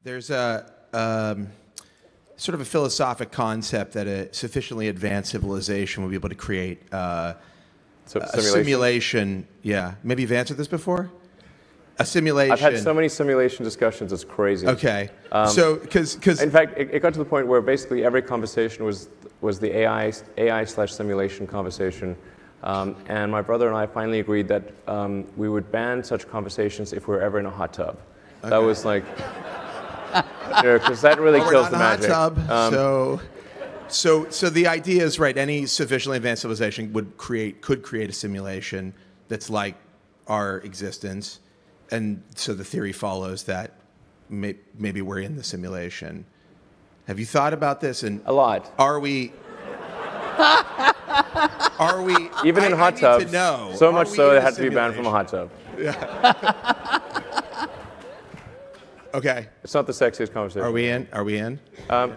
There's a sort of a philosophic concept that a sufficiently advanced civilization will be able to create a simulation. Yeah, maybe you've answered this before. A simulation. I've had so many simulation discussions; it's crazy. Okay, so because in fact, it got to the point where basically every conversation was the AI/simulation conversation, and my brother and I finally agreed that we would ban such conversations if we were ever in a hot tub. Okay. That was like. Because that really kills the magic. Hot tub, so the idea is right. Any sufficiently advanced civilization could create a simulation that's like our existence, and so the theory follows that maybe we're in the simulation. Have you thought about this? And a lot. Are we? Even in hot tubs? No. So much so it had to be banned from a hot tub. Yeah. Okay. It's not the sexiest conversation. Are we in? Are we in? I mean,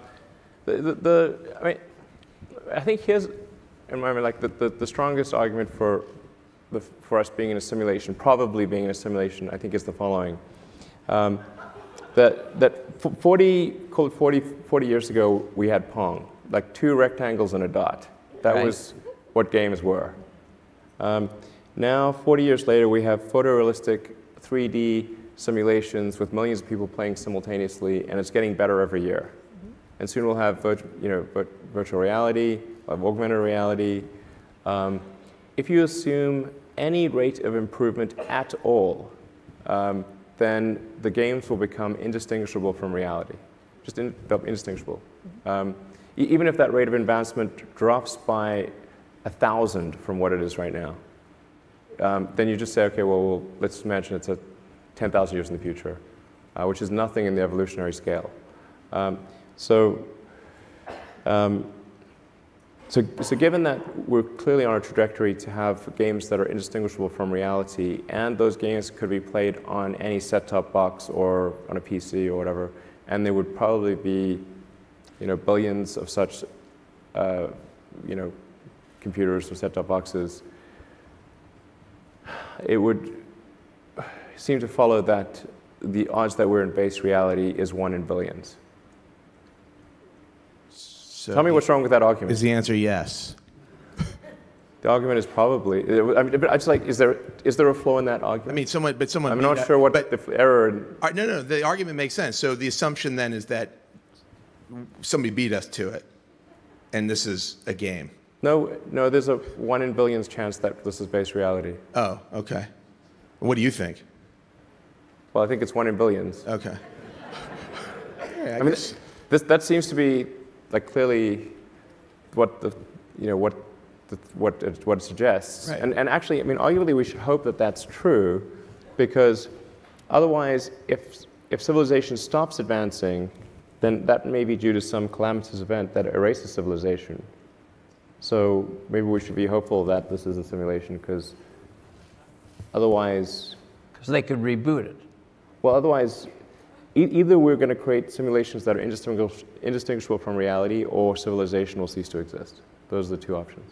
I think here's, the strongest argument for us being in a simulation, probably being in a simulation, I think is the following. That 40 years ago, we had Pong, like two rectangles and a dot. That was what games were. Now, 40 years later, we have photorealistic 3D simulations with millions of people playing simultaneously, and it's getting better every year. And soon we'll have virtual reality, augmented reality. If you assume any rate of improvement at all, then the games will become indistinguishable from reality, just indistinguishable. Even if that rate of advancement drops by 1,000 from what it is right now, then you just say, okay, well, let's imagine it's 10,000 years in the future, which is nothing in the evolutionary scale. So given that we're clearly on a trajectory to have games that are indistinguishable from reality, and those games could be played on any set-top box or on a PC or whatever, and there would probably be, billions of such, computers or set-top boxes, it would seem to follow that the odds that we're in base reality is 1 in billions. So tell me what's wrong with that argument. Is the answer yes? The argument is probably. I mean, I just like, is there a flaw in that argument? I mean, someone. I'm not sure what the error. No. The argument makes sense. So the assumption then is that somebody beat us to it, and this is a game. No. There's a 1 in billions chance that this is base reality. Oh, okay. What do you think? Well, I think it's 1 in billions. Okay. Yeah, I mean, that seems to be like clearly what it suggests. Right. And actually, I mean, arguably, we should hope that that's true, because otherwise, if civilization stops advancing, then that may be due to some calamitous event that erases civilization. So maybe we should be hopeful that this is a simulation, because otherwise. Because they could reboot it. Well, otherwise, either we're going to create simulations that are indistinguishable from reality, or civilization will cease to exist. Those are the two options.